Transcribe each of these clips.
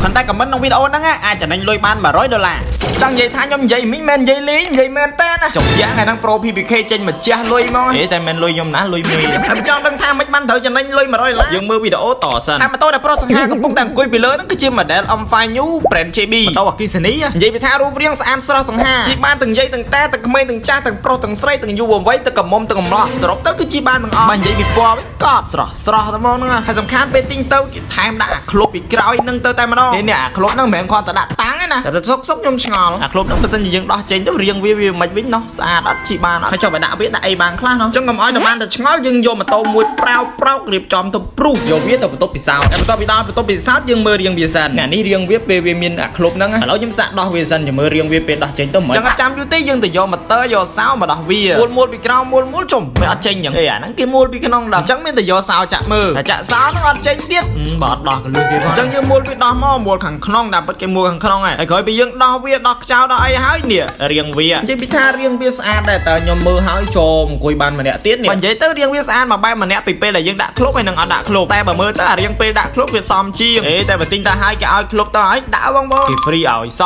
ប៉ុន្តែខមមិនក្នុងវីដេអូហ្នឹងអាចចំណេញលុយបាន$100ចង់និយាយថាខ្ញុំនិយាយមិញមិននិយាយលេងនិយាយមែនតើណាចុះយ៉ាងហ្នឹង Pro PPK ចេញម្ចាស់លុយមកហេតែមិនលុយខ្ញុំណាលុយមេខ្ញុំចង់ដឹងថាមិនបានត្រូវចំណេញលុយ$100យើងមើលវីដេអូតសិនថាម៉ូតូដែលប្រុសសង្ហាកំពុងតែអង្គុយពីលើហ្នឹងគឺជា model M5 New Brand JB ម៉ូតូអគ្គិសនីនិយាយពីថារូបរាងស្អាតស្រស់សង្ហាជិះបានទាំងនិយាយទាំងតែទាំងក្មេងទាំងចាស់ទាំងប្រុសទាំងស្រីទាំងយុវវ័យទាំងកំមុំទាំងកំឡោះសរុបទៅគឺជាបានទាំងអស់បើនិយាយពីពណ៌វិញកប់ស្រស់តែមកហ្នឹងហើយសំខាន់ពេលទិញទៅគេថែមដាក់អាឃ្លុបពីក្រោយហ្នឹងទៅតែម្ដងនេះអាឃ្លុបហ្នឹងមិនមែនគាត់តែដាក់តាំងទេណាតែសុកខ្ញុំឆ្ងល់អាឃ្លុបហ្នឹងបើសិនជាយើងដោះចេញទៅរៀងវាមិនវិញណោះស្អាតអត់ជិះបានអត់ហើយចុះបើដាក់វាដាក់អីបានខ្លះណោះអញ្ចឹងកុំឲ្យតែបានតែឆ្ងល់យើងយកម៉ូតូមួយប្រោករៀបចំទៅព្រុសយកវាទៅបន្ទប់ពិសោធន៍តែបន្ទាប់ពីដល់បន្ទប់ពិសោធន៍យើងមើលរៀងវាសិននេះរៀងវាពេលវាមានអាឃ្លុបហ្នឹងឥឡូវខ្ញុំសាកដោះវាសិនចាំមើលរៀងវាពេលដោះចេញទៅមិនអញ្ចឹងអត់ចាំយូរទេយើងទៅយកម៉ូទ័រយកសោមកដោះវាមូលពីក្រោមមូលជុំមិនអត់ចេញអញ្ចឹងអាហ្នឹងគេមូលពីក្នុងដល់អញ្ចឹងមានតែយកសោចាក់មើលតែចាក់សោហ្នឹងអត់ចេញទៀតបើអត់ដោះក៏លឿនទៀតអញ្ចឹងយើងមូលវាដោះមកមូលខាងក្នុងតែពិតគេមូលខាងក្នុងហើយក្រោយពីយើងដោះវាដោះខ្ចោដោះអីហើយនេះរៀងវានិយាយពីថារៀងវាស្អាតដែរតើខ្ញុំមើលហើយចូលអង្គុយបានម្នាក់ទៀតនេះបើនិយាយទៅរៀងវាស្អាតមកបែបម្នាក់ពីពេលដែលយើងដាក់ឃ្លុបហើយនឹងអត់ដាក់ឃ្លុបតែបើមើលទៅអារៀងពេលដាក់ឃ្លុបវាសមជាងតែបើទិញទៅហើយគេឲ្យឃ្លុបទៅហើយដាក់បងប្អូនគេ free ឲ្យស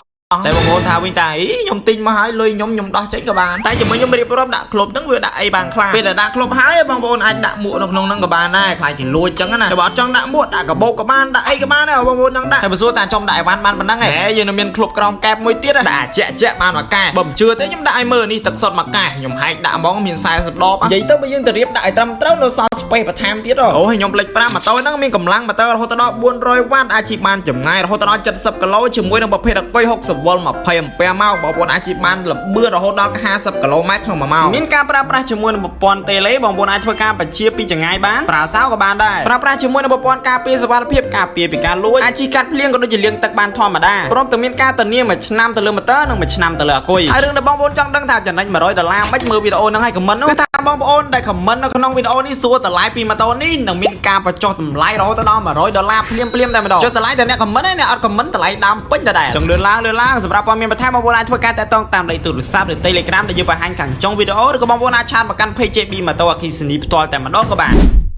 តែបងប្អូនថាវិញតាខ្ញុំទិញមកហើយលុយខ្ញុំដោះចេញក៏បានតែជាមួយខ្ញុំរៀបរាប់ដាក់ឃ្លុបហ្នឹងវាដាក់អីបានខ្លះពេលដែលដាក់ឃ្លុបហើយបងប្អូនអាចដាក់មួកនៅក្នុងហ្នឹងក៏បានដែរខ្លាចគេលួចចឹងណាតែបើអត់ចង់ដាក់មួកដាក់កាបូបក៏បានដាក់អីក៏បានដែរបងប្អូនចង់ដាក់តែបើសួរតាចំដាក់អីវ៉ាន់បានប៉ុណ្ណឹងហ៎យើងនៅមានឃ្លុបក្រោមកែបមួយទៀតដាក់ជាក់បានមួយកែបើមិនជឿទេខ្ញុំដាក់ឲ្យមើលនេះទឹកសុទ្ធមួយកែខ្ញុំហែកដាក់ហ្មងមាន40ដបនិយាយទៅបើយើងទៅរៀបដាក់ឲ្យត្រឹមត្រូវនៅសល់ space បន្ថែមទៀតអូខ្ញុំភ្លេច5ម៉ូតូហ្នឹងមានកម្លាំងម៉ូទ័ររហូតដល់400វ៉ាត់អាចជិះបានចម្ងាយរហូតដល់70គីឡូជាមួយនឹងប្រភេទអគុយ60វ៉ុល20ម៉ោងបងប្អូនអាចជិះបានលបឿនរហូតដល់50គីឡូម៉ែត្រក្នុង1ម៉ោងមានការប្រើប្រាស់ជាមួយនឹងប្រព័ន្ធតេឡេបងប្អូនអាចធ្វើការបញ្ជាពីចម្ងាយបានប្រើសោក៏បានដែរប្រើប្រាស់ជាមួយនឹងប្រព័ន្ធការពារសុវត្ថិភាពការពារពីការលួចអាចជិះកាត់ភ្លៀងក៏ដូចជាលាងទឹកបានធម្មតាព្រមទាំងមានការធានា1ឆ្នាំទៅលើម៉ូទ័រនិង1ឆ្នាំទៅលើអគុយហើយរឿងដែលបងប្អូនចង់ដឹងថាចំណេញ$100មិនមើលវីដេអូហ្នឹងឲ្យខមមិននោះថាបងប្អូនដែលខមមិននៅក្នុងវីដេអូនេះសួរតម្លៃពីម៉ូតូនេះនឹងមានការបញ្ចុះតម្លៃរហូតដល់$100ភ្លាមតែម្ដងចុះតម្លៃតែអ្នកខមមិនឯអ្នកអត់ខមមិនតម្លៃដើមពេញតែដែរចង់លឿនឡើងសម្រាប់ព័ត៌មានបន្ថែមបងប្អូនអាចធ្វើការតាក់ទងតាមលេខទូរស័ព្ទឬ Telegram ដែលយើងបង្ហាញខាងចុងវីដេអូឬក៏បងប្អូនអាចឆាតមកកាន់ Page JB ម៉ូតូអគ្គិសនីផ្ទាល់តែម្ដងក៏បាន